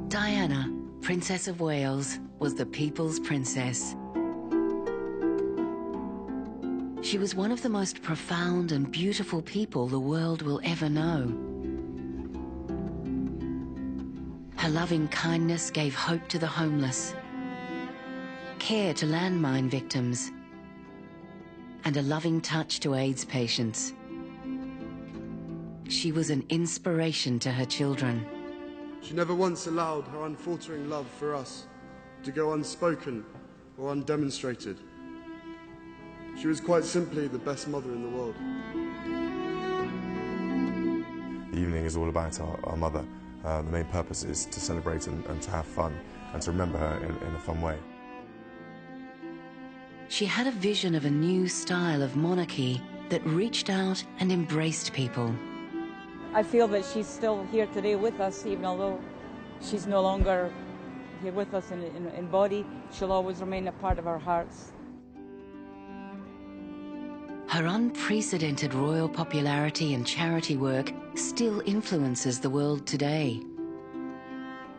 Diana, Princess of Wales, was the people's princess. She was one of the most profound and beautiful people the world will ever know. Her loving kindness gave hope to the homeless, care to landmine victims, and a loving touch to AIDS patients. She was an inspiration to her children. She never once allowed her unfaltering love for us to go unspoken or undemonstrated. She was quite simply the best mother in the world. The evening is all about our mother. The main purpose is to celebrate and to have fun and to remember her in a fun way. She had a vision of a new style of monarchy that reached out and embraced people. I feel that she's still here today with us, even although she's no longer here with us in body. She'll always remain a part of our hearts. Her unprecedented royal popularity and charity work still influences the world today.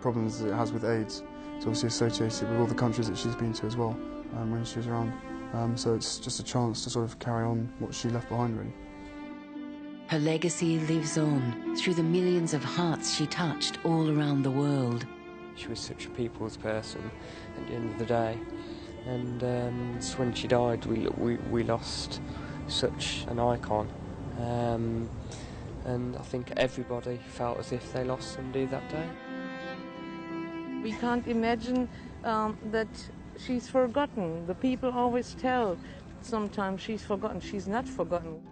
Problems that it has with AIDS, it's obviously associated with all the countries that she's been to as well when she was around. So it's just a chance to sort of carry on what she left behind, really. Her legacy lives on through the millions of hearts she touched all around the world. She was such a people's person at the end of the day, and so when she died we lost such an icon, and I think everybody felt as if they lost somebody that day. We can't imagine that she's forgotten. The people always tell sometimes she's forgotten. She's not forgotten.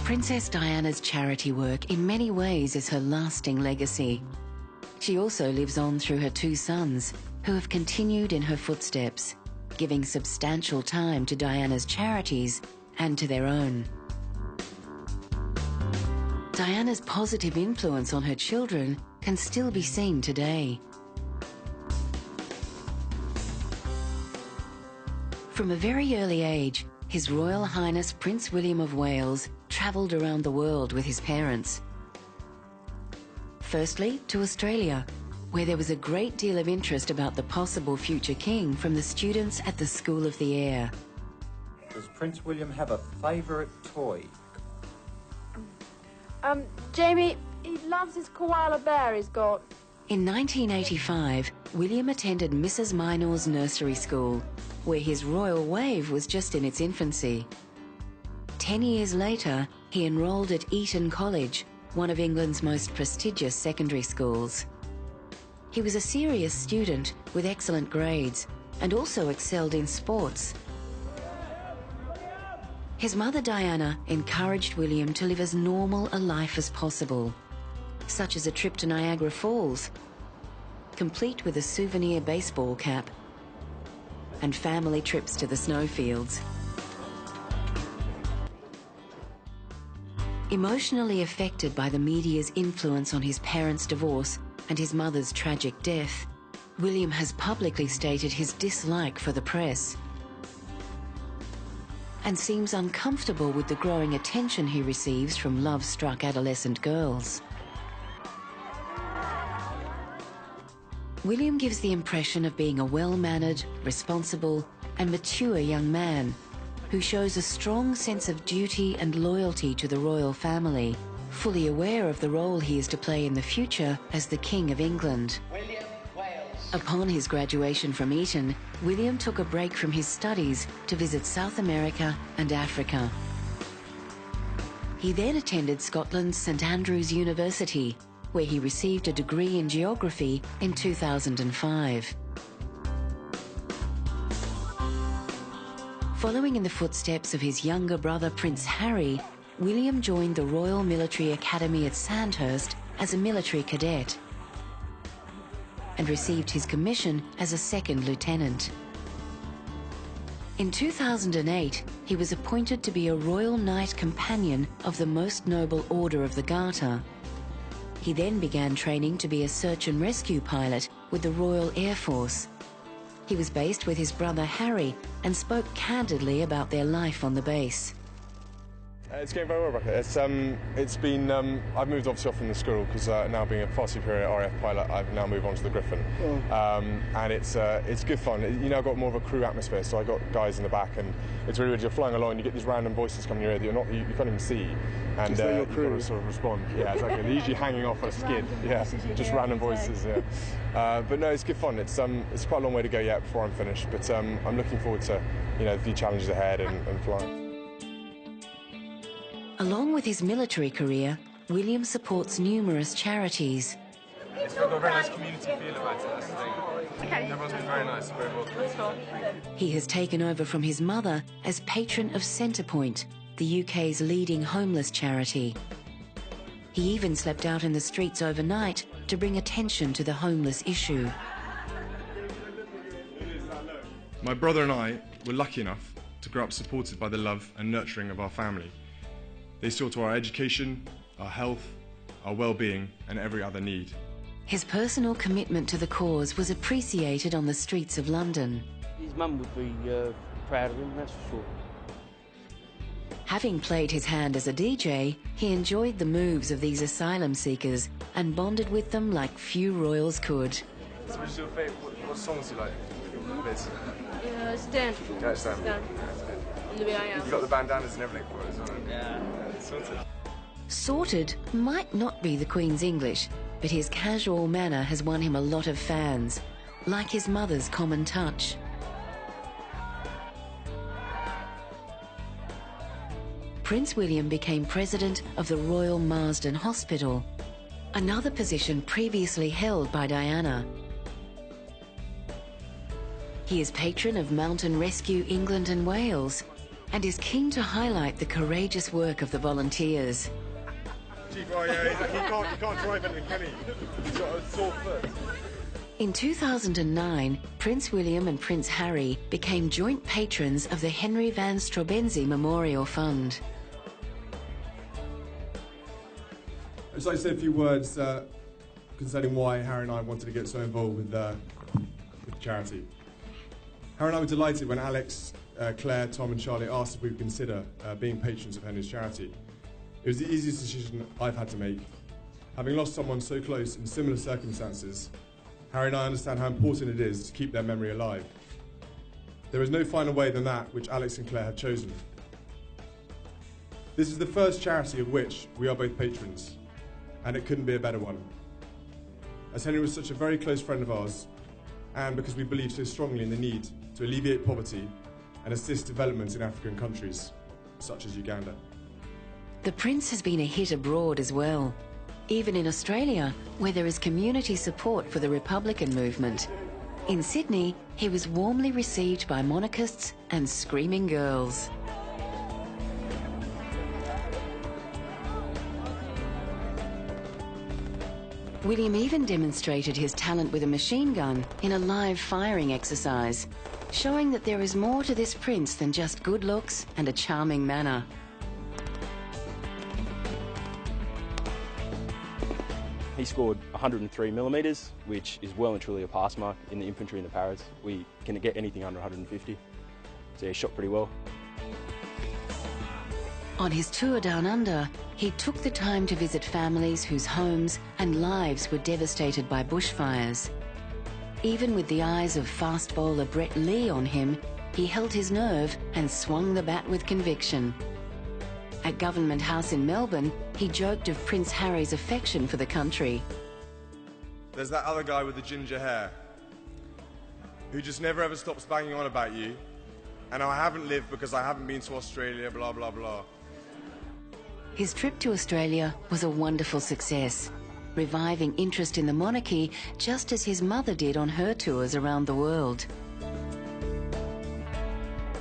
Princess Diana's charity work in many ways is her lasting legacy. She also lives on through her two sons, who have continued in her footsteps, giving substantial time to Diana's charities and to their own. Diana's positive influence on her children can still be seen today. From a very early age, His Royal Highness Prince William of Wales travelled around the world with his parents. Firstly, to Australia, where there was a great deal of interest about the possible future king from the students at the School of the Air. Does Prince William have a favourite toy? Jamie, he loves his koala bear he's got. In 1985, William attended Mrs. Minor's nursery school, where his royal wave was just in its infancy. 10 years later, he enrolled at Eton College, one of England's most prestigious secondary schools. He was a serious student with excellent grades and also excelled in sports. His mother Diana encouraged William to live as normal a life as possible, such as a trip to Niagara Falls, complete with a souvenir baseball cap, and family trips to the snowfields. Emotionally affected by the media's influence on his parents' divorce and his mother's tragic death, William has publicly stated his dislike for the press and seems uncomfortable with the growing attention he receives from love-struck adolescent girls. William gives the impression of being a well-mannered, responsible, and mature young man who shows a strong sense of duty and loyalty to the royal family, fully aware of the role he is to play in the future as the King of England. Upon his graduation from Eton, William took a break from his studies to visit South America and Africa. He then attended Scotland's St Andrews University, where he received a degree in geography in 2005. Following in the footsteps of his younger brother Prince Harry, William joined the Royal Military Academy at Sandhurst as a military cadet and received his commission as a second lieutenant. In 2008, he was appointed to be a Royal Knight Companion of the Most Noble Order of the Garter. He then began training to be a search and rescue pilot with the Royal Air Force. He was based with his brother Harry and spoke candidly about their life on the base. It's going very well, Rebecca. It's been. I've moved obviously off from the school because now being a far superior RAF pilot, I've now moved on to the Griffin, and it's good fun. You know, I've got more of a crew atmosphere, so I got guys in the back, and it's really weird. You're flying along, you get these random voices coming in your ear that you can't even see, and you've got to sort of respond. Yeah, exactly. They're usually hanging off a skid. Yeah, just random voices. Yeah, but no, it's good fun. It's quite a long way to go yet before I'm finished, but I'm looking forward to the few challenges ahead and flying. Along with his military career, William supports numerous charities. It's got a very nice community feel about it, that's the thing. Okay. Everyone's been very nice, very welcome. He has taken over from his mother as patron of Centrepoint, the UK's leading homeless charity. He even slept out in the streets overnight to bring attention to the homeless issue. My brother and I were lucky enough to grow up supported by the love and nurturing of our family. They saw to our education, our health, our well-being and every other need. His personal commitment to the cause was appreciated on the streets of London. His mum would be proud of him, that's for sure. Having played his hand as a DJ, he enjoyed the moves of these asylum seekers and bonded with them like few royals could. So what's your favourite, what songs do you like? Stand. Yeah, Stand. You've got the bandanas and everything for it as well. Yeah, sorted. Sorted might not be the Queen's English, but his casual manner has won him a lot of fans, like his mother's common touch. Prince William became president of the Royal Marsden Hospital, another position previously held by Diana. He is patron of Mountain Rescue England and Wales and is keen to highlight the courageous work of the volunteers. Chief, he can't drive anything, can he? He's got a sore foot. In 2009, Prince William and Prince Harry became joint patrons of the Henry van Straubenzee Memorial Fund. I'd just like to say a few words concerning why Harry and I wanted to get so involved with the charity. Harry and I were delighted when Alex, Claire, Tom and Charlie asked if we would consider being patrons of Henry's charity. It was the easiest decision I've had to make. Having lost someone so close in similar circumstances, Harry and I understand how important it is to keep their memory alive. There is no finer way than that which Alex and Claire have chosen. This is the first charity of which we are both patrons, and it couldn't be a better one. As Henry was such a very close friend of ours, and because we believe so strongly in the need to alleviate poverty and assist development in African countries, such as Uganda. The Prince has been a hit abroad as well, even in Australia, where there is community support for the Republican movement. In Sydney, he was warmly received by monarchists and screaming girls. William even demonstrated his talent with a machine gun in a live firing exercise, showing that there is more to this prince than just good looks and a charming manner. He scored 103 millimetres, which is well and truly a pass mark in the infantry and the paras. We can get anything under 150, so he shot pretty well. On his tour down under, he took the time to visit families whose homes and lives were devastated by bushfires. Even with the eyes of fast bowler Brett Lee on him, he held his nerve and swung the bat with conviction. At Government House in Melbourne, he joked of Prince Harry's affection for the country. There's that other guy with the ginger hair who just never ever stops banging on about you, and I haven't lived because I haven't been to Australia, blah, blah, blah. His trip to Australia was a wonderful success, reviving interest in the monarchy just as his mother did on her tours around the world.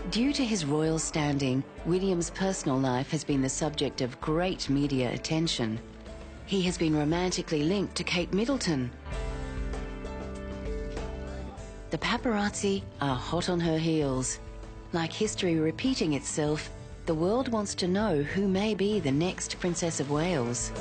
Due to his royal standing, William's personal life has been the subject of great media attention. He has been romantically linked to Kate Middleton. The paparazzi are hot on her heels. Like history repeating itself, the world wants to know who may be the next Princess of Wales.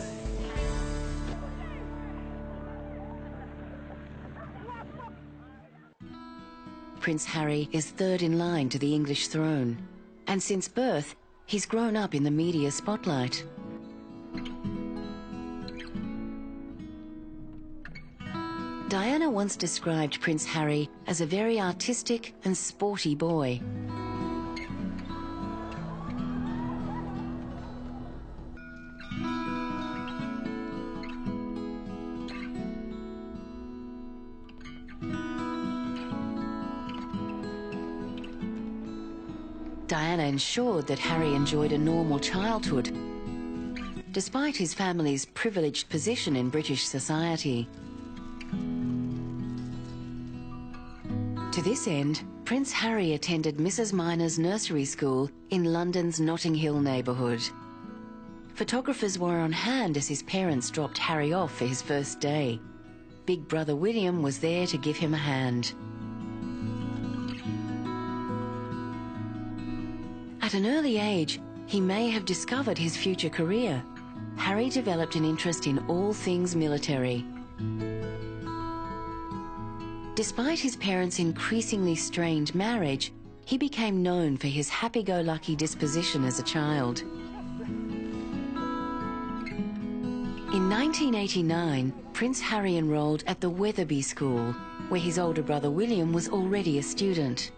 Prince Harry is third in line to the English throne, and since birth, he's grown up in the media spotlight. Diana once described Prince Harry as a very artistic and sporty boy. Diana ensured that Harry enjoyed a normal childhood, despite his family's privileged position in British society. To this end, Prince Harry attended Mrs. Minor's nursery school in London's Notting Hill neighbourhood. Photographers were on hand as his parents dropped Harry off for his first day. Big brother William was there to give him a hand. At an early age, he may have discovered his future career. Harry developed an interest in all things military. Despite his parents' increasingly strained marriage, he became known for his happy-go-lucky disposition as a child. In 1989, Prince Harry enrolled at the Wetherby School, where his older brother William was already a student.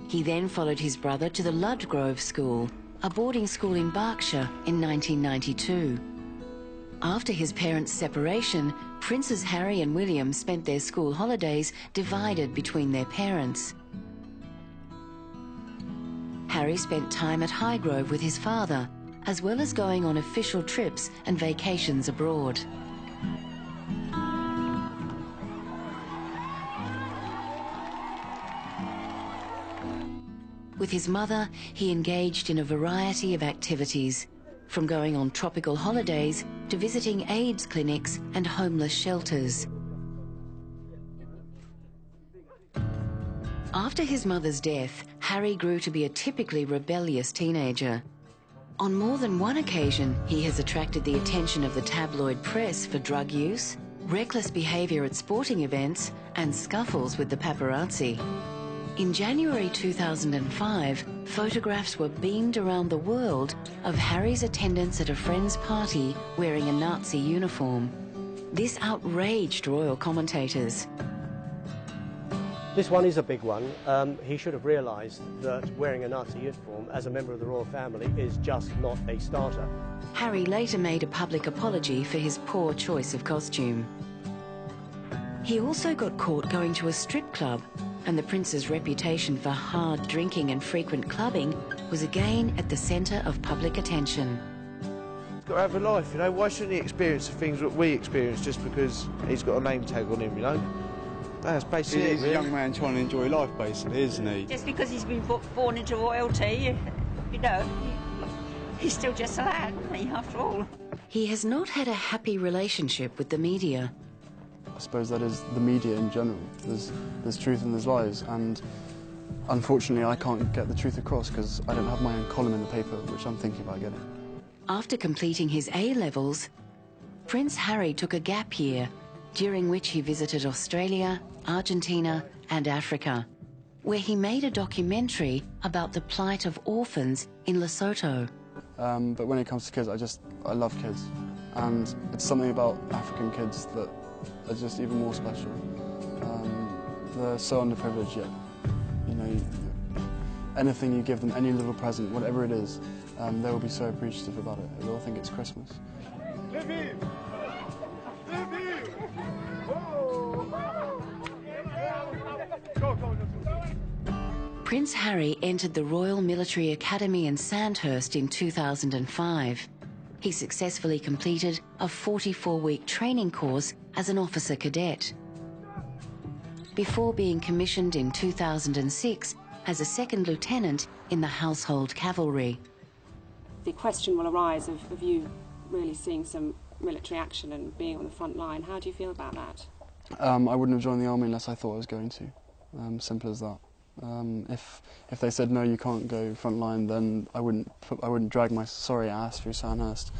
He then followed his brother to the Ludgrove School, a boarding school in Berkshire, in 1992. After his parents' separation, Princes Harry and William spent their school holidays divided between their parents. Harry spent time at Highgrove with his father, as well as going on official trips and vacations abroad. With his mother, he engaged in a variety of activities, from going on tropical holidays to visiting AIDS clinics and homeless shelters. After his mother's death, Harry grew to be a typically rebellious teenager. On more than one occasion, he has attracted the attention of the tabloid press for drug use, reckless behaviour at sporting events, and scuffles with the paparazzi. In January 2005, photographs were beamed around the world of Harry's attendance at a friend's party wearing a Nazi uniform. This outraged royal commentators. This one is a big one. He should have realised that wearing a Nazi uniform as a member of the royal family is just not a starter. Harry later made a public apology for his poor choice of costume. He also got caught going to a strip club, and the prince's reputation for hard drinking and frequent clubbing was again at the centre of public attention. He's got to have a life, you know. Why shouldn't he experience the things that we experience just because he's got a name tag on him, you know? That's basically it, He's a young man trying to enjoy life, basically, isn't he? Just because he's been born into royalty, you know, he's still just a lad, isn't he, after all? He has not had a happy relationship with the media. I suppose that is the media in general. There's truth and there's lies, and unfortunately I can't get the truth across because I don't have my own column in the paper, which I'm thinking about getting. After completing his A-levels, Prince Harry took a gap year, during which he visited Australia, Argentina and Africa, where he made a documentary about the plight of orphans in Lesotho. But when it comes to kids, I love kids, and it's something about African kids that are just even more special. They're so underprivileged, yet, you know, anything you give them, any little present, whatever it is, they will be so appreciative about it. They'll think it's Christmas. Prince Harry entered the Royal Military Academy in Sandhurst in 2005. He successfully completed a 44-week training course as an officer cadet, before being commissioned in 2006 as a second lieutenant in the Household Cavalry. The question will arise of you really seeing some military action and being on the front line. How do you feel about that? I wouldn't have joined the army unless I thought I was going to. Simple as that. If they said no, you can't go front line, then I wouldn't drag my sorry ass through Sandhurst,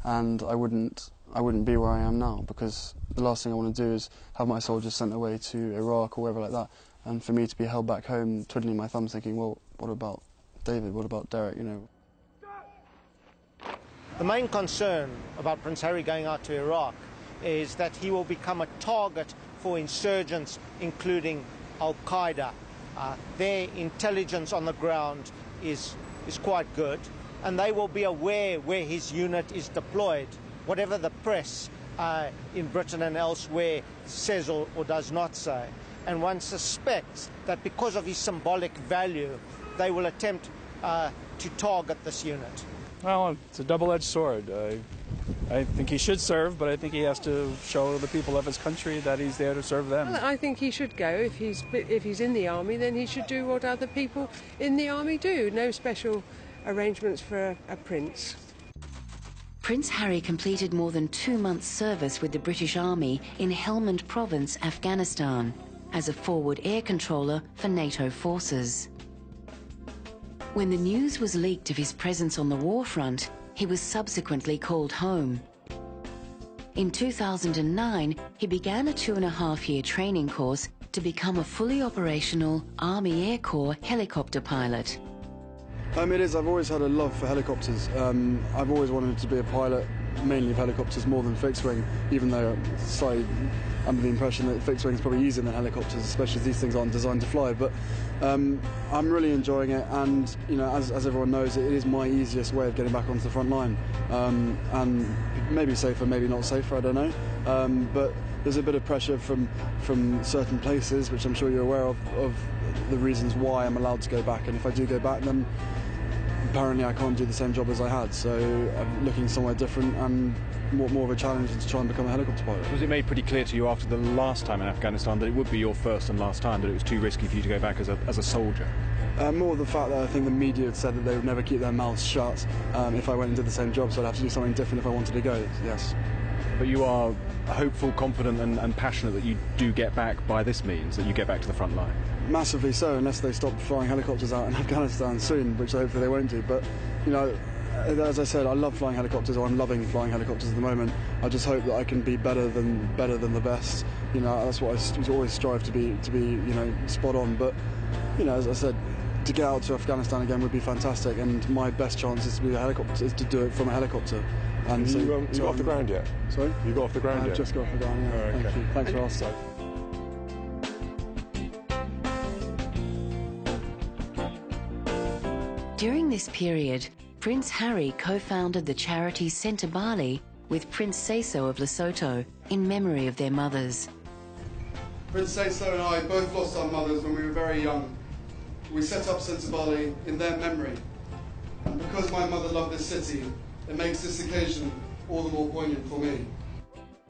and I wouldn't be where I am now, because the last thing I want to do is have my soldiers sent away to Iraq or wherever like that And for me to be held back home, twiddling my thumbs, thinking, well, what about David? What about Derek? You know. The main concern about Prince Harry going out to Iraq is that he will become a target for insurgents, including Al-Qaeda. Their intelligence on the ground is quite good, and they will be aware where his unit is deployed, whatever the press in Britain and elsewhere says or does not say. And one suspects that because of his symbolic value, they will attempt to target this unit. Well, it's a double-edged sword. I think he should serve, but I think he has to show the people of his country that he's there to serve them. Well, I think he should go. If he's in the army, then he should do what other people in the army do. No special arrangements for a prince. Prince Harry completed more than 2 months' service with the British Army in Helmand Province, Afghanistan, as a forward air controller for NATO forces. When the news was leaked of his presence on the war front, he was subsequently called home. In 2009, he began a 2.5-year training course to become a fully operational Army Air Corps helicopter pilot. It is. I've always had a love for helicopters. I've always wanted to be a pilot, mainly of helicopters more than fixed wing, even though I'm slightly under the impression that fixed wing is probably easier than helicopters, especially as these things aren't designed to fly. But I'm really enjoying it, and you know, as everyone knows, it is my easiest way of getting back onto the front line. And maybe safer, maybe not safer, I don't know. But there's a bit of pressure from certain places, which I'm sure you're aware of the reasons why I'm allowed to go back. And if I do go back, then apparently I can't do the same job as I had, so I'm looking somewhere different and more of a challenge to try and become a helicopter pilot. Was it made pretty clear to you after the last time in Afghanistan that it would be your first and last time, that it was too risky for you to go back as a soldier? More the fact that I think the media had said that they would never keep their mouths shut if I went and did the same job, so I'd have to do something different if I wanted to go, yes. But you are hopeful, confident and passionate that you do get back by this means, that you get back to the front line? Massively so, unless they stop flying helicopters out in Afghanistan soon, which hopefully they won't do. But, you know, as I said, I love flying helicopters, or I'm loving flying helicopters at the moment. I just hope that I can be better than the best. You know, that's what I always strive to be, you know, spot on. But, you know, as I said, to get out to Afghanistan again would be fantastic, and my best chance is to be a helicopter, is to do it from a helicopter. And so, you got off the ground yet? Sorry? You got off the ground yet? I've just got off the ground, yeah. Oh, okay. Thank you. Thanks for asking. During this period, Prince Harry co-founded the charity Centre Bali with Prince Seso of Lesotho in memory of their mothers. Prince Seso and I both lost our mothers when we were very young. We set up Centre Bali in their memory. And because my mother loved this city, it makes this occasion all the more poignant for me.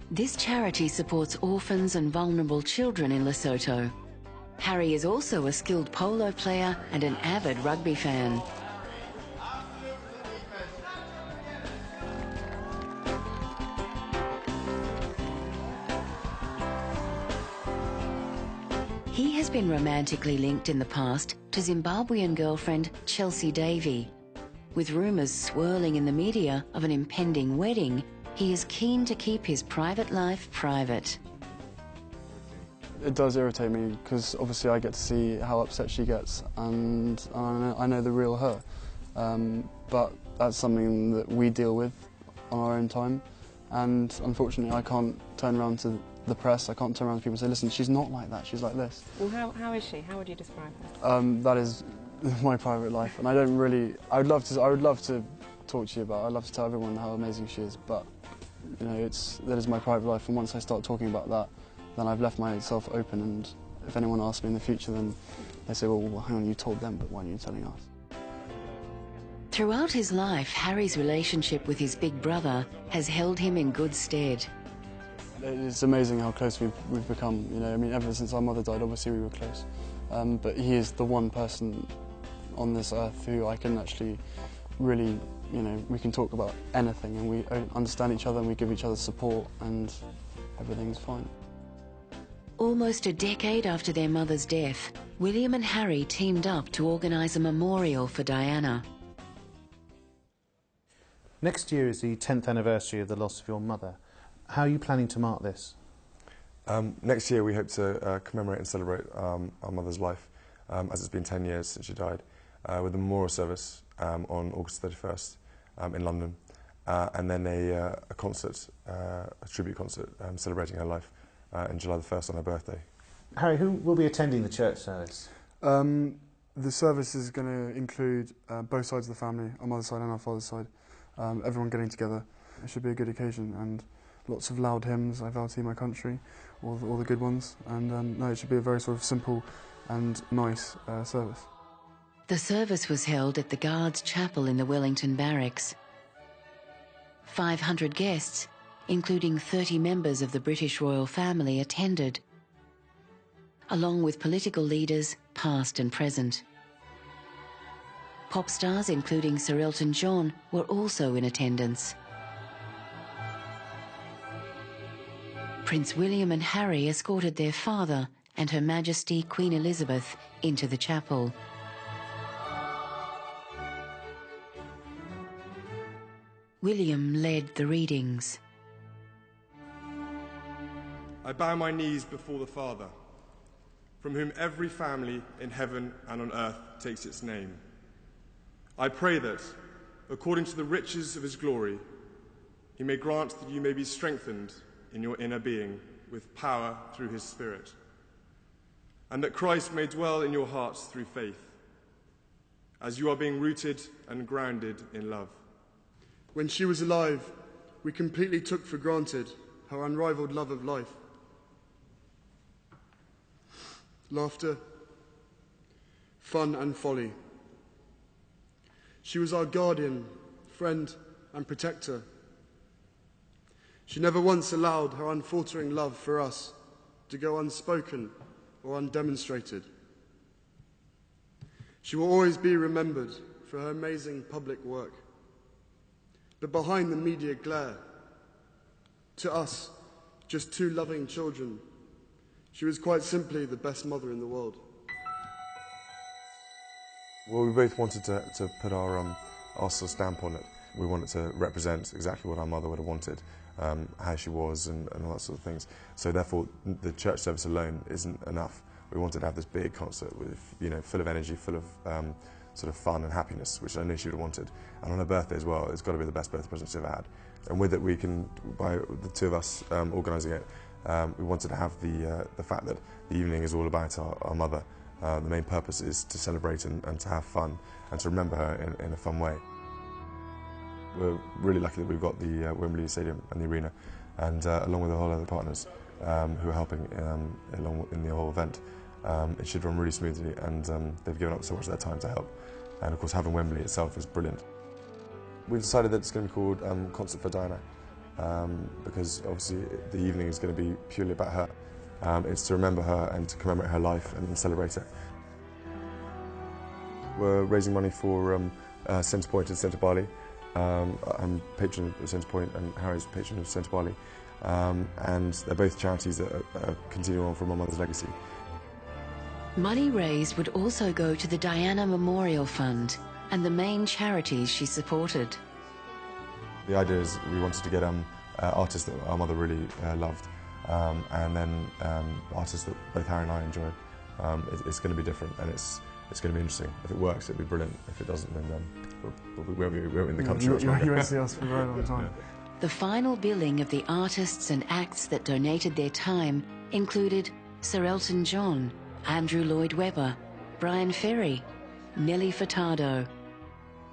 This charity supports orphans and vulnerable children in Lesotho. Harry is also a skilled polo player and an avid rugby fan. He has been romantically linked in the past to Zimbabwean girlfriend Chelsea Davy. With rumours swirling in the media of an impending wedding, he is keen to keep his private life private. It does irritate me, because obviously I get to see how upset she gets, and I know the real her. But that's something that we deal with on our own time, and unfortunately I can't turn around to the press, I can't turn around to people and say, listen, she's not like that, she's like this. Well, how is she? How would you describe her? That is my private life, and I don't really, I would love to talk to you about it. I'd love to tell everyone how amazing she is, but you know, that is my private life, and once I start talking about that, then I've left myself open, and if anyone asks me in the future, then they say, well, hang on, you told them, but why aren't you telling us? Throughout his life, Harry's relationship with his big brother has held him in good stead. It's amazing how close we've become, you know, I mean, ever since our mother died, obviously we were close. But he is the one person on this earth who I can actually really, you know, we can talk about anything, and we understand each other, and we give each other support, and everything's fine. Almost a decade after their mother's death, William and Harry teamed up to organise a memorial for Diana. Next year is the 10th anniversary of the loss of your mother. How are you planning to mark this? Next year we hope to commemorate and celebrate our mother's life, as it's been 10 years since she died, with a memorial service on August 31st in London, and then a concert, a tribute concert celebrating her life on July the 1st on her birthday. Harry, who will be attending the church service? The service is going to include both sides of the family, our mother's side and our father's side, everyone getting together. It should be a good occasion, and lots of loud hymns, I vow to thee my country, all the good ones, and no, it should be a very sort of simple and nice service. The service was held at the Guards' Chapel in the Wellington Barracks. 500 guests, including 30 members of the British royal family, attended, along with political leaders, past and present. Pop stars, including Sir Elton John, were also in attendance. Prince William and Harry escorted their father and Her Majesty Queen Elizabeth into the chapel. William led the readings. I bow my knees before the Father, from whom every family in heaven and on earth takes its name. I pray that, according to the riches of his glory, he may grant that you may be strengthened in your inner being with power through his Spirit, and that Christ may dwell in your hearts through faith, as you are being rooted and grounded in love. When she was alive, we completely took for granted her unrivaled love of life. Laughter, fun and folly. She was our guardian, friend and protector. She never once allowed her unfaltering love for us to go unspoken or undemonstrated. She will always be remembered for her amazing public work. But behind the media glare, to us, just two loving children, she was quite simply the best mother in the world. Well, we both wanted to put our sort of stamp on it. We wanted to represent exactly what our mother would have wanted, how she was and all that sort of things. So therefore, the church service alone isn't enough. We wanted to have this big concert with, full of energy, full of sort of fun and happiness, which I knew she would have wanted. And on her birthday as well, it's got to be the best birthday present she's ever had. And with it, we can, by the two of us organising it, we wanted to have the fact that the evening is all about our mother. The main purpose is to celebrate and to have fun and to remember her in a fun way. We're really lucky that we've got the Wembley Stadium and the arena, and along with the whole other partners who are helping along in the whole event, it should run really smoothly, and they've given up so much of their time to help. And of course, having Wembley itself is brilliant. We've decided that it's going to be called Concert for Diana, because obviously the evening is going to be purely about her. It's to remember her and to commemorate her life and celebrate her. We're raising money for Centre Point in Centre Bali. I'm patron of Centre Point and Harry's patron of Centre Bali. And they're both charities that are continuing on from my mother's legacy. Money raised would also go to the Diana Memorial Fund and the main charities she supported. The idea is we wanted to get artists that our mother really loved, and then artists that both Harry and I enjoy. It's going to be different, and it's going to be interesting. If it works, it'll be brilliant. If it doesn't, then we won't be in the country. You won't see us for a very long time. The final billing of the artists and acts that donated their time included Sir Elton John, Andrew Lloyd Webber, Brian Ferry, Nelly Furtado,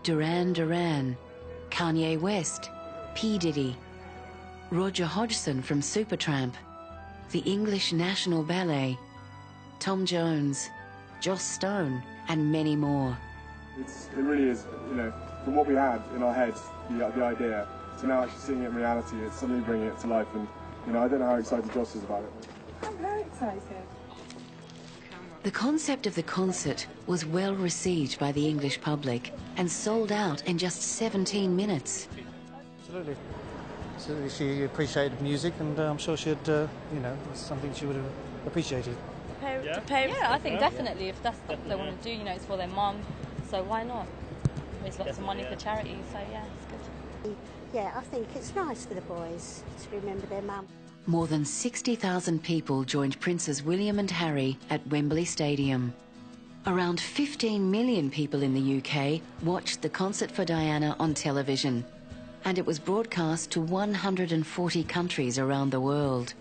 Duran Duran, Kanye West, P. Diddy, Roger Hodgson from Supertramp, the English National Ballet, Tom Jones, Joss Stone, and many more. It really is, from what we had in our heads, the idea, to now actually seeing it in reality, it's suddenly bringing it to life, and I don't know how excited Joss is about it. I'm very excited. The concept of the concert was well received by the English public and sold out in just 17 minutes. Absolutely. Absolutely, she appreciated music, and I'm sure she'd, it's something she would have appreciated. Yeah, I think definitely, if that's what they want to do, it's for their mum, so why not? There's lots of money for charity, so yeah, it's good. Yeah, I think it's nice for the boys to remember their mum. More than 60,000 people joined Princes William and Harry at Wembley Stadium. Around 15 million people in the UK watched the concert for Diana on television, and it was broadcast to 140 countries around the world.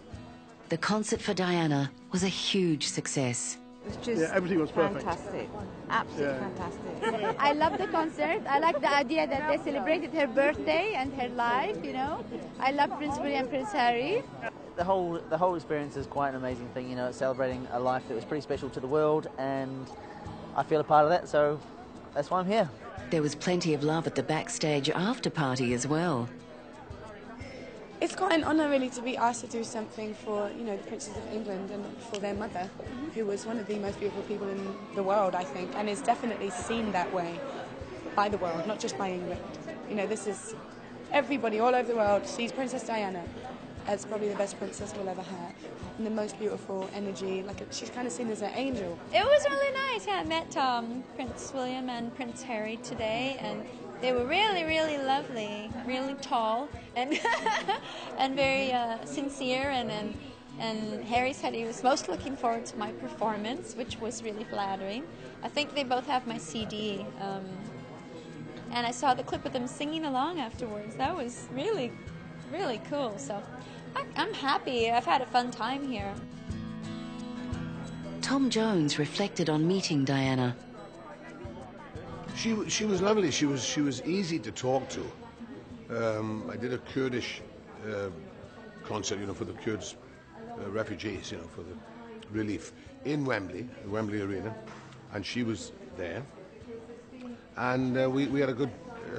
The concert for Diana was a huge success. It was just everything was perfect. Fantastic. Absolutely fantastic. I love the concert. I like the idea that they celebrated her birthday and her life, you know. I love Prince William and Prince Harry. The whole experience is quite an amazing thing, you know. It's celebrating a life that was pretty special to the world, and I feel a part of that, so that's why I'm here. There was plenty of love at the backstage after party as well. It's quite an honour really to be asked to do something for, you know, the Princes of England and for their mother, who was one of the most beautiful people in the world, I think, and is definitely seen that way by the world, not just by England. You know, this is, everybody all over the world sees Princess Diana as probably the best princess we'll ever have, and the most beautiful energy, like she's kind of seen as an angel. It was really nice. Yeah, I met Prince William and Prince Harry today, and they were really, really lovely, really tall, and and very sincere. And Harry said he was most looking forward to my performance, which was really flattering. I think they both have my CD, and I saw the clip of them singing along afterwards. That was really, really cool. So I'm happy. I've had a fun time here. Tom Jones reflected on meeting Diana. She was lovely. She was easy to talk to. I did a Kurdish concert, you know, for the Kurds, refugees, you know, for the relief in Wembley, the Wembley Arena, and she was there. And we had a good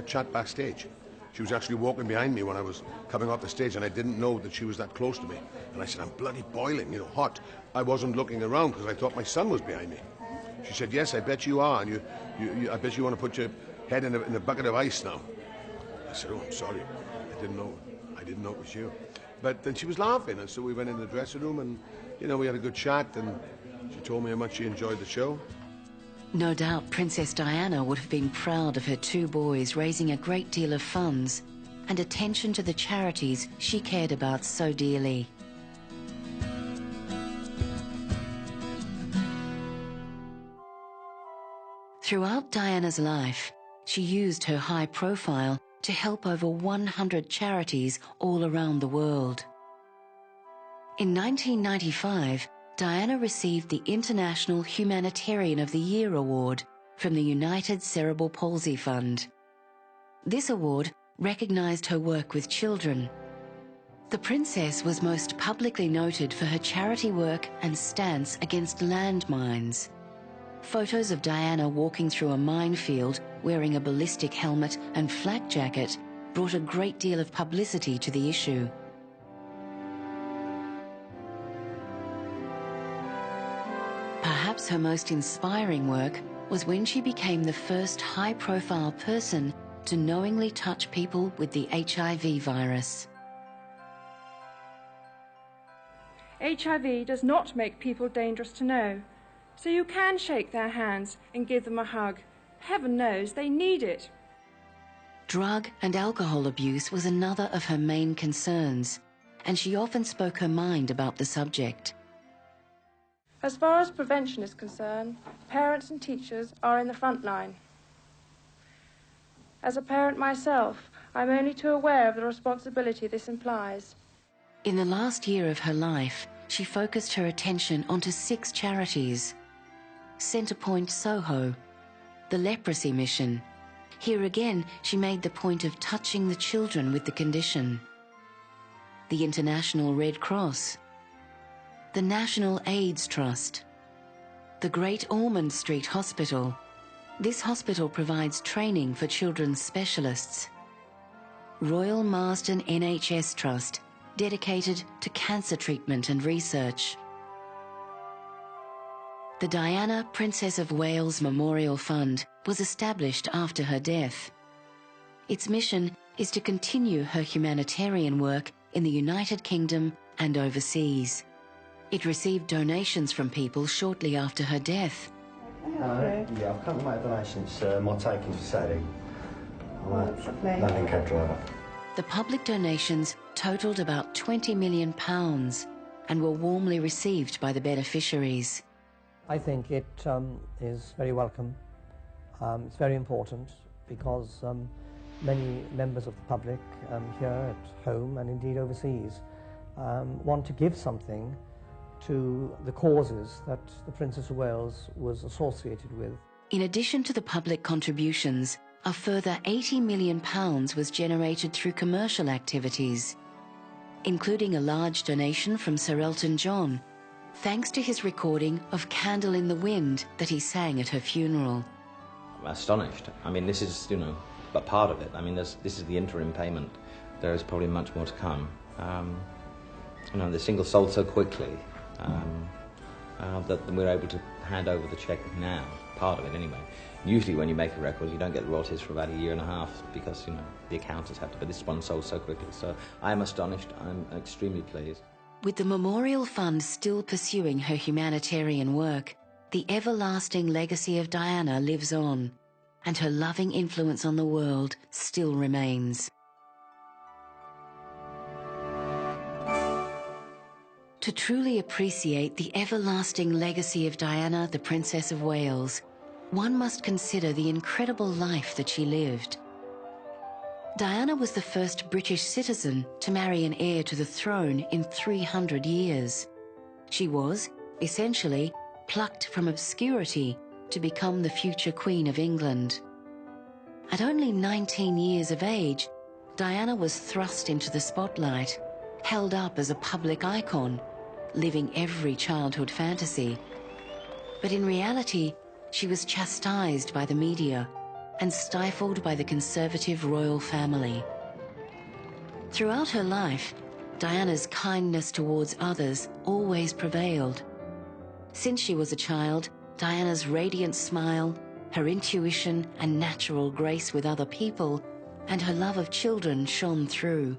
chat backstage. She was actually walking behind me when I was coming off the stage, and I didn't know that she was that close to me. And I said, "I'm bloody boiling, you know, hot." I wasn't looking around because I thought my son was behind me. She said, "Yes, I bet you are, and I bet you want to put your head in a bucket of ice now." I said, "Oh, I'm sorry, I didn't know it was you." But then she was laughing, and so we went in the dressing room, and you know, we had a good chat, and she told me how much she enjoyed the show. No doubt Princess Diana would have been proud of her two boys raising a great deal of funds and attention to the charities she cared about so dearly. Throughout Diana's life, she used her high profile to help over 100 charities all around the world. In 1995, Diana received the International Humanitarian of the Year award from the United Cerebral Palsy Fund. This award recognized her work with children. The princess was most publicly noted for her charity work and stance against landmines. Photos of Diana walking through a minefield wearing a ballistic helmet and flak jacket brought a great deal of publicity to the issue. Perhaps her most inspiring work was when she became the first high-profile person to knowingly touch people with the HIV virus. HIV does not make people dangerous to know, so you can shake their hands and give them a hug. Heaven knows they need it. Drug and alcohol abuse was another of her main concerns, and she often spoke her mind about the subject. As far as prevention is concerned, parents and teachers are in the front line. As a parent myself, I'm only too aware of the responsibility this implies. In the last year of her life, she focused her attention onto 6 charities. Centrepoint Soho, the Leprosy Mission. Here again, she made the point of touching the children with the condition. The International Red Cross, the National AIDS Trust, the Great Ormond Street Hospital. This hospital provides training for children's specialists. Royal Marsden NHS Trust, dedicated to cancer treatment and research. The Diana, Princess of Wales Memorial Fund was established after her death. Its mission is to continue her humanitarian work in the United Kingdom and overseas. It received donations from people shortly after her death. Hello. Yeah, I've come to make a donation. It's my take-in for Saturday. I'm a London cab driver. The public donations totalled about £20 million and were warmly received by the beneficiaries. I think it is very welcome. It's very important because many members of the public here at home and indeed overseas want to give something to the causes that the Princess of Wales was associated with. In addition to the public contributions, a further £80 million was generated through commercial activities, including a large donation from Sir Elton John, thanks to his recording of Candle in the Wind that he sang at her funeral. I'm astonished. I mean, this is, a part of it. I mean, this is the interim payment. There is probably much more to come. The single sold so quickly that we're able to hand over the cheque now, part of it anyway. Usually when you make a record, you don't get the royalties for about a year and a half because, the accountants have to, but this one sold so quickly. So I am astonished. I'm extremely pleased. With the Memorial Fund still pursuing her humanitarian work, the everlasting legacy of Diana lives on, and her loving influence on the world still remains. To truly appreciate the everlasting legacy of Diana, the Princess of Wales, one must consider the incredible life that she lived. Diana was the first British citizen to marry an heir to the throne in 300 years. She was, essentially, plucked from obscurity to become the future Queen of England. At only 19 years of age, Diana was thrust into the spotlight, held up as a public icon, living every childhood fantasy. But in reality, she was chastised by the media and stifled by the conservative royal family. Throughout her life, Diana's kindness towards others always prevailed. Since she was a child, Diana's radiant smile, her intuition and natural grace with other people, and her love of children shone through.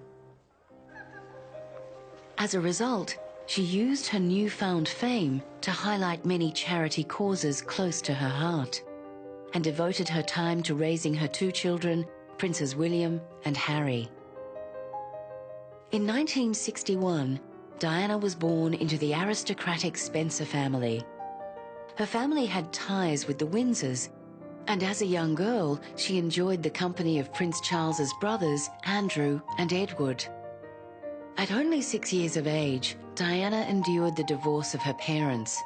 As a result, she used her newfound fame to highlight many charity causes close to her heart, and devoted her time to raising her two children, Princes William and Harry. In 1961, Diana was born into the aristocratic Spencer family. Her family had ties with the Windsors, and as a young girl, she enjoyed the company of Prince Charles's brothers, Andrew and Edward. At only 6 years of age, Diana endured the divorce of her parents,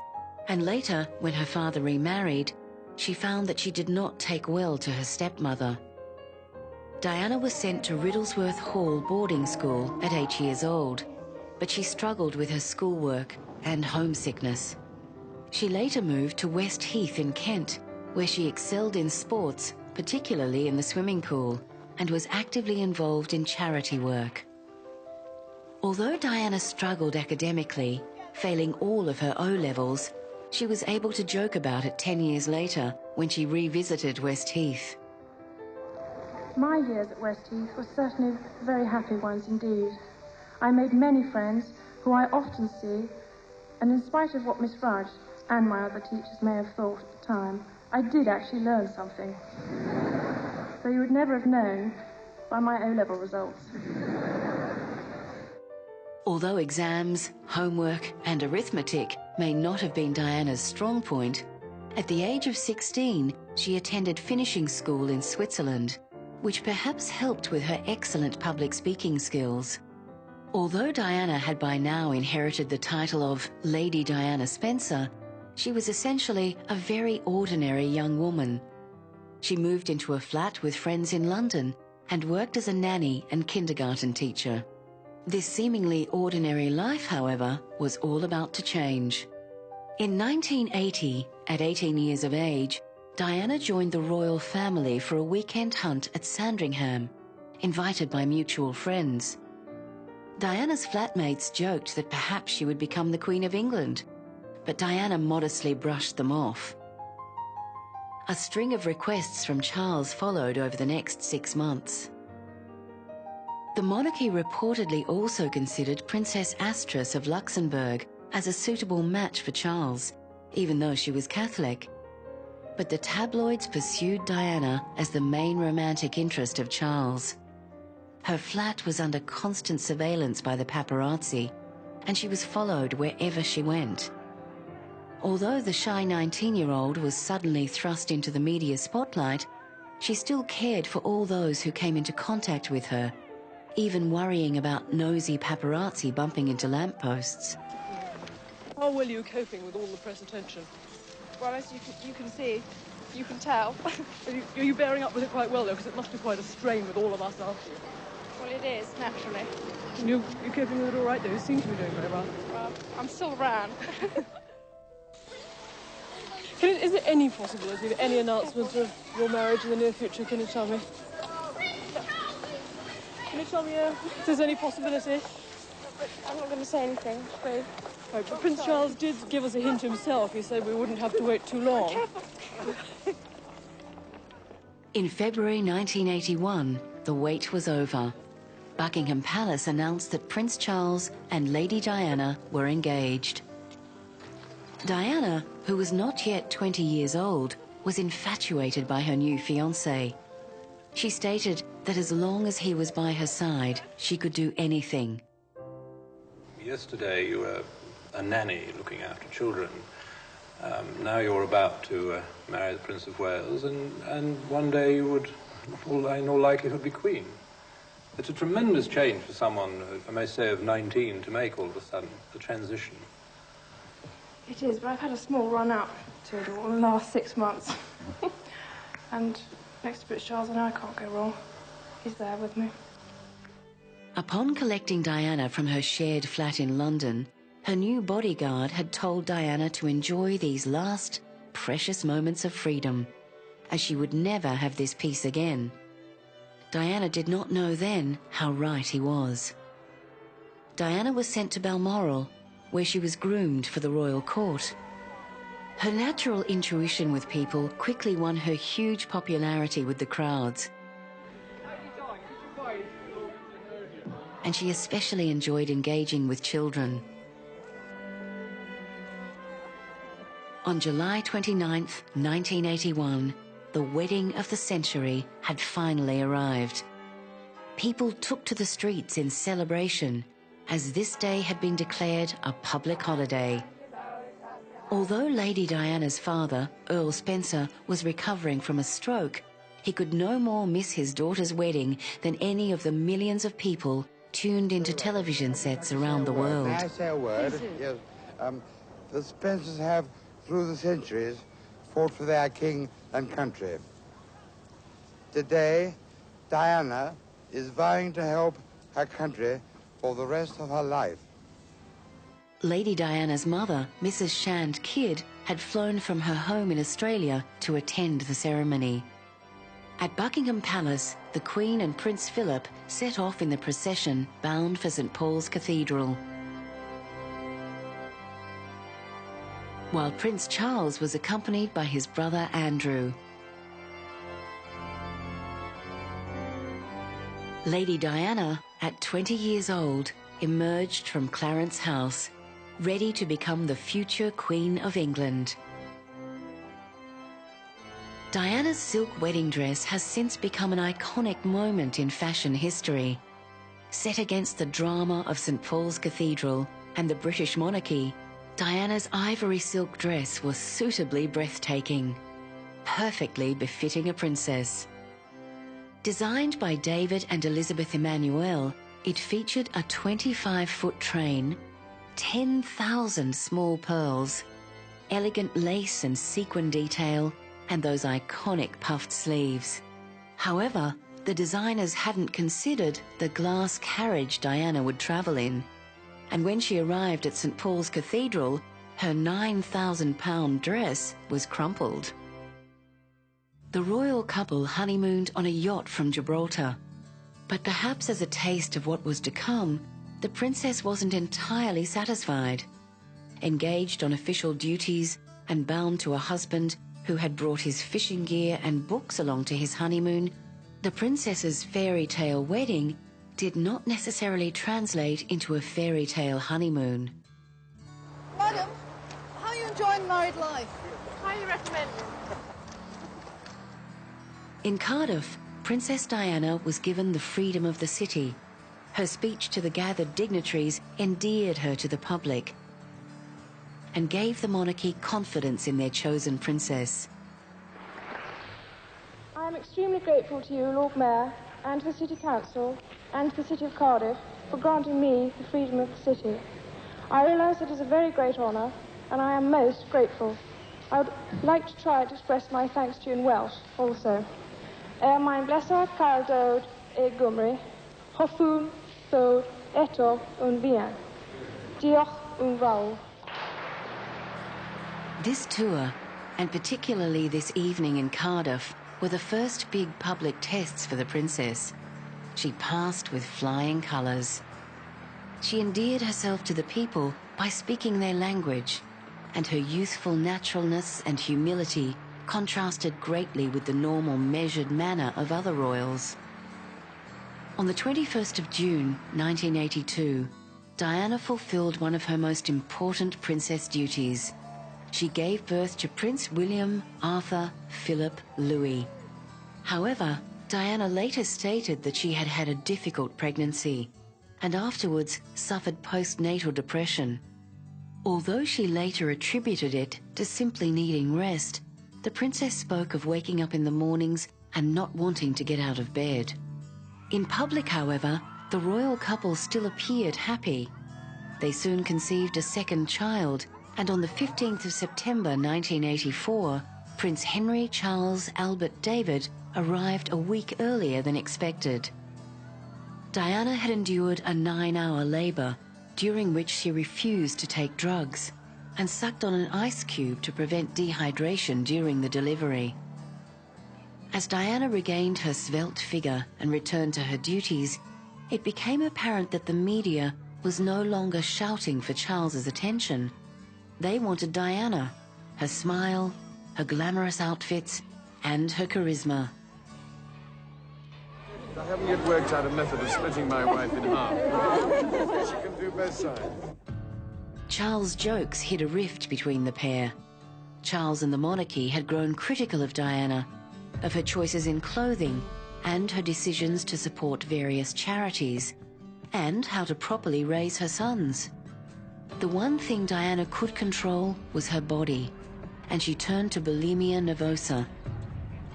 and later, when her father remarried, she found that she did not take well to her stepmother. Diana was sent to Riddlesworth Hall boarding school at 8 years old, but she struggled with her schoolwork and homesickness. She later moved to West Heath in Kent, where she excelled in sports, particularly in the swimming pool, and was actively involved in charity work. Although Diana struggled academically, failing all of her O-levels, she was able to joke about it 10 years later when she revisited West Heath. My years at West Heath were certainly very happy ones indeed. I made many friends who I often see, and in spite of what Miss Rudge and my other teachers may have thought at the time, I did actually learn something. Though you would never have known by my O-level results. Although exams, homework and arithmetic may not have been Diana's strong point, at the age of 16 she attended finishing school in Switzerland, which perhaps helped with her excellent public speaking skills. Although Diana had by now inherited the title of Lady Diana Spencer, she was essentially a very ordinary young woman. She moved into a flat with friends in London and worked as a nanny and kindergarten teacher. This seemingly ordinary life, however, was all about to change. In 1980, at 18 years of age, Diana joined the royal family for a weekend hunt at Sandringham, invited by mutual friends. Diana's flatmates joked that perhaps she would become the Queen of England, but Diana modestly brushed them off. A string of requests from Charles followed over the next 6 months. The monarchy reportedly also considered Princess Astrid of Luxembourg as a suitable match for Charles, even though she was Catholic. But the tabloids pursued Diana as the main romantic interest of Charles. Her flat was under constant surveillance by the paparazzi, and she was followed wherever she went. Although the shy 19-year-old was suddenly thrust into the media spotlight, she still cared for all those who came into contact with her, even worrying about nosy paparazzi bumping into lampposts. How well are you coping with all the press attention? Well, as you can see, you can tell. Are you bearing up with it quite well, though? Because it must be quite a strain with all of us after you. Well, it is, naturally. You're coping with it all right, though? You seem to be doing very well. Well, I'm still around. Is there any possibility of any announcement of your marriage in the near future? Can you tell me? Can you tell me if there's any possibility? I'm not going to say anything, please. Right, but Prince Charles did give us a hint himself. He said we wouldn't have to wait too long. In February 1981, the wait was over. Buckingham Palace announced that Prince Charles and Lady Diana were engaged. Diana, who was not yet 20 years old, was infatuated by her new fiancé. She stated that as long as he was by her side, she could do anything. Yesterday you were a nanny looking after children. Now you're about to marry the Prince of Wales, and one day you would, in all likelihood, be Queen. It's a tremendous change for someone, I may say, of 19 to make all of a sudden, the transition. It is, but I've had a small run up to it all in the last 6 months. And next to Prince Charles, I know I can't go wrong. He's there with me. Upon collecting Diana from her shared flat in London, her new bodyguard had told Diana to enjoy these last precious moments of freedom, as she would never have this peace again. Diana did not know then how right he was. Diana was sent to Balmoral, where she was groomed for the royal court. Her natural intuition with people quickly won her huge popularity with the crowds. And she especially enjoyed engaging with children. On July 29th, 1981, the wedding of the century had finally arrived. People took to the streets in celebration, as this day had been declared a public holiday. Although Lady Diana's father, Earl Spencer, was recovering from a stroke, he could no more miss his daughter's wedding than any of the millions of people tuned into television sets around the world. May I say a word? Yes. The Spencers have, through the centuries, fought for their king and country. Today, Diana is vowing to help her country for the rest of her life. Lady Diana's mother, Mrs. Shand Kidd, had flown from her home in Australia to attend the ceremony. At Buckingham Palace, the Queen and Prince Philip set off in the procession bound for St. Paul's Cathedral, while Prince Charles was accompanied by his brother Andrew. Lady Diana, at 20 years old, emerged from Clarence House, ready to become the future Queen of England. Diana's silk wedding dress has since become an iconic moment in fashion history. Set against the drama of St. Paul's Cathedral and the British monarchy, Diana's ivory silk dress was suitably breathtaking, perfectly befitting a princess. Designed by David and Elizabeth Emanuel, it featured a 25-foot train, 10,000 small pearls, elegant lace and sequin detail, and those iconic puffed sleeves. However, the designers hadn't considered the glass carriage Diana would travel in, and when she arrived at St. Paul's Cathedral, her 9,000-pound dress was crumpled. The royal couple honeymooned on a yacht from Gibraltar, but perhaps as a taste of what was to come, the princess wasn't entirely satisfied. Engaged on official duties and bound to a husband who had brought his fishing gear and books along to his honeymoon, the princess's fairy tale wedding did not necessarily translate into a fairy tale honeymoon. Madam, how are you enjoying married life? Highly recommend. In Cardiff, Princess Diana was given the freedom of the city. Her speech to the gathered dignitaries endeared her to the public and gave the monarchy confidence in their chosen princess. I am extremely grateful to you, Lord Mayor, and to the City Council, and to the City of Cardiff, for granting me the freedom of the city. I realise it is a very great honour, and I am most grateful. I would like to try to express my thanks to you in Welsh, also. Mae'n blesor cael dod e Gymru, hoffwn ddod eto yn fuan. Diolch yn fawr. This tour, and particularly this evening in Cardiff, were the first big public tests for the princess. She passed with flying colours. She endeared herself to the people by speaking their language, and her youthful naturalness and humility contrasted greatly with the normal measured manner of other royals. On the 21st of June 1982, Diana fulfilled one of her most important princess duties. She gave birth to Prince William, Arthur, Philip, Louis. However, Diana later stated that she had had a difficult pregnancy and afterwards suffered postnatal depression. Although she later attributed it to simply needing rest, the princess spoke of waking up in the mornings and not wanting to get out of bed. In public, however, the royal couple still appeared happy. They soon conceived a second child, and on the 15th of September 1984, Prince Henry Charles Albert David arrived a week earlier than expected. Diana had endured a 9-hour labour, during which she refused to take drugs and sucked on an ice cube to prevent dehydration during the delivery. As Diana regained her svelte figure and returned to her duties, it became apparent that the media was no longer shouting for Charles's attention. They wanted Diana, her smile, her glamorous outfits, and her charisma. I haven't yet worked out a method of splitting my wife in half. She can do both sides. Charles' jokes hid a rift between the pair. Charles and the monarchy had grown critical of Diana, of her choices in clothing, and her decisions to support various charities, and how to properly raise her sons. The one thing Diana could control was her body, and she turned to bulimia nervosa.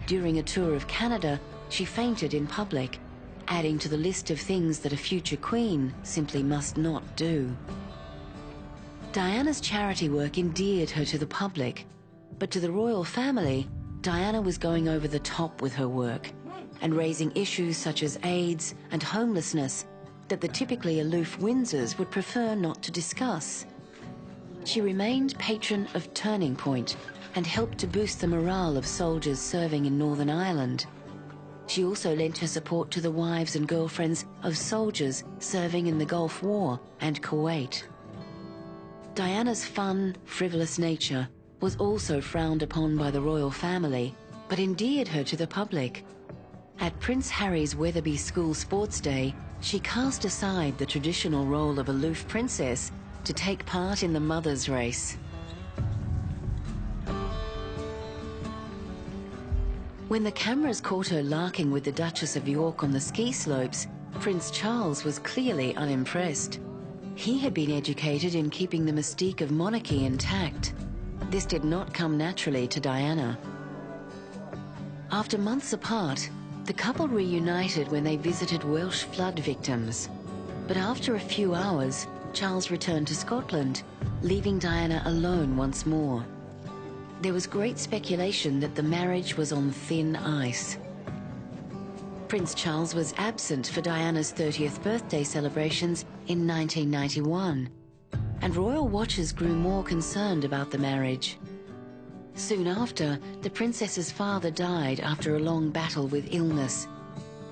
During a tour of Canada, she fainted in public, adding to the list of things that a future queen simply must not do. Diana's charity work endeared her to the public, but to the royal family, Diana was going over the top with her work and raising issues such as AIDS and homelessness that the typically aloof Windsors would prefer not to discuss. She remained patron of Turning Point and helped to boost the morale of soldiers serving in Northern Ireland. She also lent her support to the wives and girlfriends of soldiers serving in the Gulf War and Kuwait. Diana's fun, frivolous nature was also frowned upon by the royal family, but endeared her to the public. At Prince Harry's Wetherby School Sports Day, she cast aside the traditional role of aloof princess to take part in the mother's race. When the cameras caught her larking with the Duchess of York on the ski slopes, Prince Charles was clearly unimpressed. He had been educated in keeping the mystique of monarchy intact. This did not come naturally to Diana. After months apart, the couple reunited when they visited Welsh flood victims. But after a few hours, Charles returned to Scotland, leaving Diana alone once more. There was great speculation that the marriage was on thin ice. Prince Charles was absent for Diana's 30th birthday celebrations in 1991, and royal watchers grew more concerned about the marriage. Soon after, the princess's father died after a long battle with illness,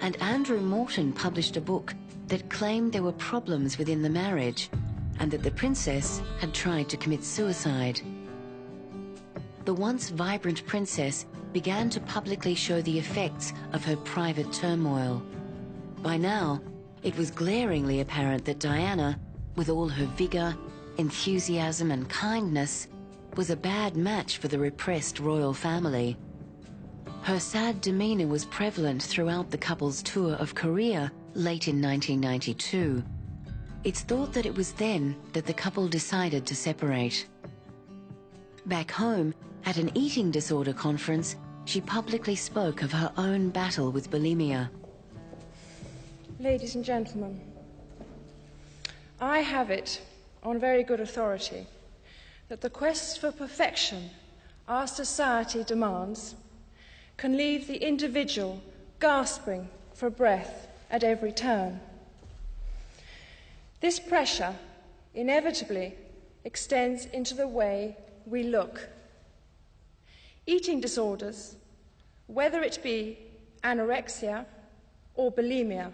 and Andrew Morton published a book that claimed there were problems within the marriage and that the princess had tried to commit suicide. The once vibrant princess began to publicly show the effects of her private turmoil. By now, it was glaringly apparent that Diana, with all her vigor, enthusiasm and kindness, was a bad match for the repressed royal family. Her sad demeanour was prevalent throughout the couple's tour of Korea late in 1992. It's thought that it was then that the couple decided to separate. Back home, at an eating disorder conference, she publicly spoke of her own battle with bulimia. Ladies and gentlemen, I have it on very good authority that the quest for perfection our society demands can leave the individual gasping for breath at every turn. This pressure inevitably extends into the way we look. Eating disorders, whether it be anorexia or bulimia,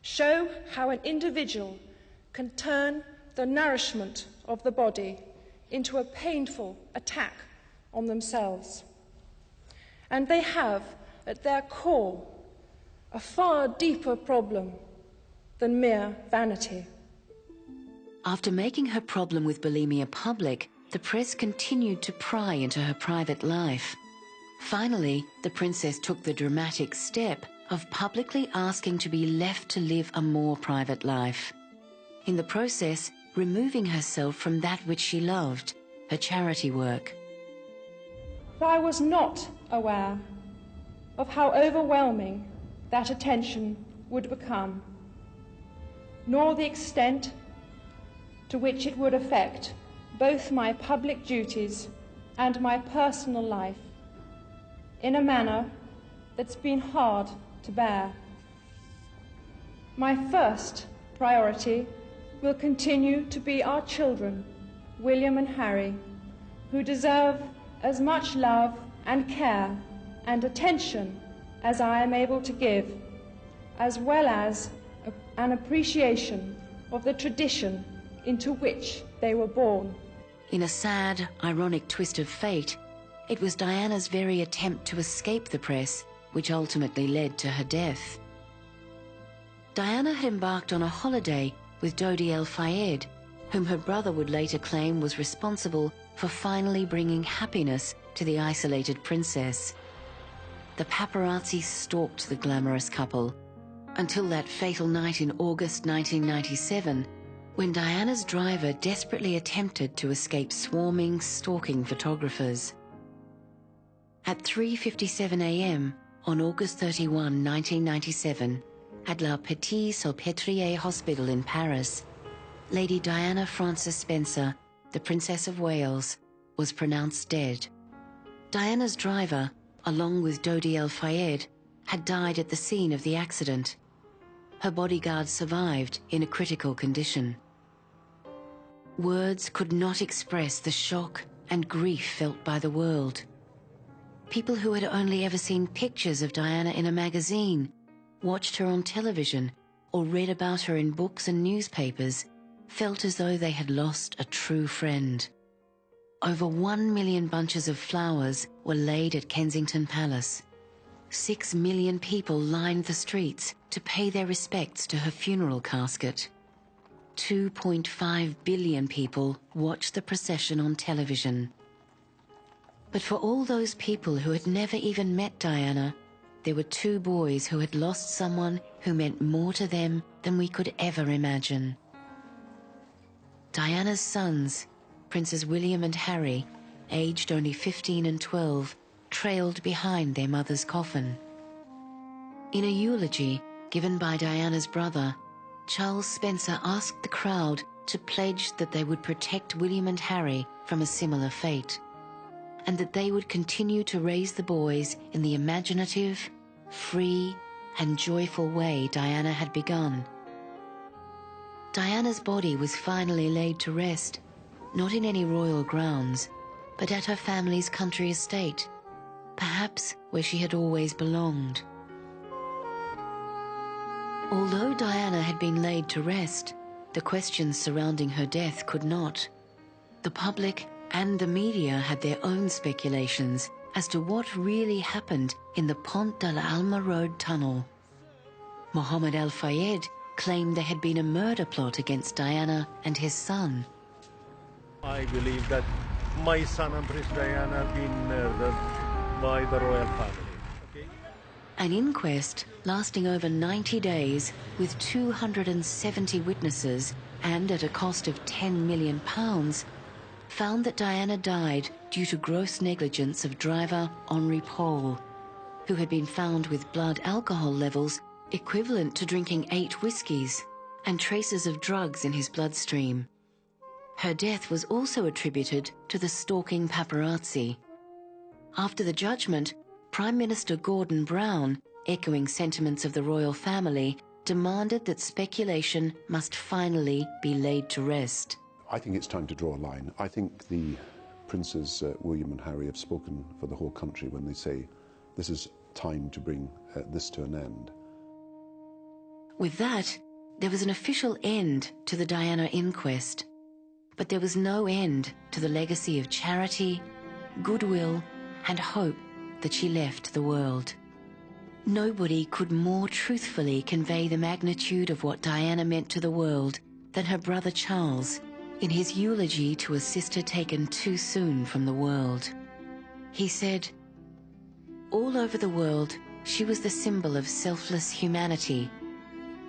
show how an individual can turn the nourishment of the body into a painful attack on themselves. And they have, at their core, a far deeper problem than mere vanity. After making her problem with bulimia public, the press continued to pry into her private life. Finally, the princess took the dramatic step of publicly asking to be left to live a more private life. In the process, removing herself from that which she loved, her charity work. I was not aware of how overwhelming that attention would become, nor the extent to which it would affect both my public duties and my personal life in a manner that's been hard to bear. My first priority will continue to be our children, William and Harry, who deserve as much love and care and attention as I am able to give, as well as an appreciation of the tradition into which they were born. In a sad, ironic twist of fate, it was Diana's very attempt to escape the press which ultimately led to her death. Diana had embarked on a holiday with Dodi El Fayed, whom her brother would later claim was responsible for finally bringing happiness to the isolated princess. The paparazzi stalked the glamorous couple until that fatal night in August 1997, when Diana's driver desperately attempted to escape swarming, stalking photographers. At 3:57 a.m. on August 31, 1997, at La Petite-Salpêtrière Hospital in Paris, Lady Diana Frances Spencer, the Princess of Wales, was pronounced dead. Diana's driver, along with Dodi El Fayed, had died at the scene of the accident. Her bodyguard survived in a critical condition. Words could not express the shock and grief felt by the world. People who had only ever seen pictures of Diana in a magazine, watched her on television, or read about her in books and newspapers, felt as though they had lost a true friend. Over 1 million bunches of flowers were laid at Kensington Palace. 6 million people lined the streets to pay their respects to her funeral casket. 2.5 billion people watched the procession on television. But for all those people who had never even met Diana, there were 2 boys who had lost someone who meant more to them than we could ever imagine. Diana's sons, Princes William and Harry, aged only 15 and 12, trailed behind their mother's coffin. In a eulogy given by Diana's brother, Charles Spencer asked the crowd to pledge that they would protect William and Harry from a similar fate, and that they would continue to raise the boys in the imaginative, free, and joyful way Diana had begun. Diana's body was finally laid to rest, not in any royal grounds, but at her family's country estate, perhaps where she had always belonged. Although Diana had been laid to rest, the questions surrounding her death could not. The public and the media had their own speculations as to what really happened in the Pont de l'Alma Road tunnel. Mohammed El Fayed claimed there had been a murder plot against Diana and his son. I believe that my son and Princess Diana have been murdered by the royal family. An inquest lasting over 90 days with 270 witnesses and at a cost of £10 million found that Diana died due to gross negligence of driver Henri Paul, who had been found with blood alcohol levels equivalent to drinking 8 whiskies and traces of drugs in his bloodstream. Her death was also attributed to the stalking paparazzi. After the judgment, Prime Minister Gordon Brown, echoing sentiments of the royal family, demanded that speculation must finally be laid to rest. I think it's time to draw a line. I think the Princes William and Harry have spoken for the whole country when they say this is time to bring this to an end. With that, there was an official end to the Diana inquest. But there was no end to the legacy of charity, goodwill, and hope that she left the world. Nobody could more truthfully convey the magnitude of what Diana meant to the world than her brother Charles in his eulogy to a sister taken too soon from the world. He said, "All over the world, she was the symbol of selfless humanity,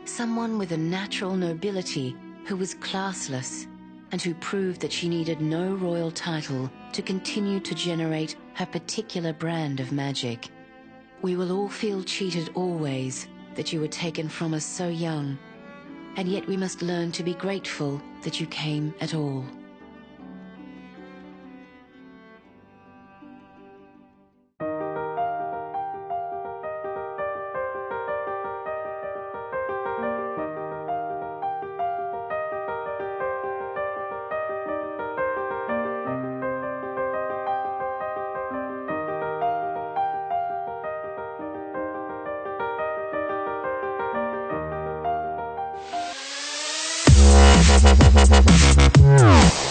someone with a natural nobility who was classless and who proved that she needed no royal title to continue to generate her particular brand of magic. We will all feel cheated always that you were taken from us so young, and yet we must learn to be grateful that you came at all." Yeah.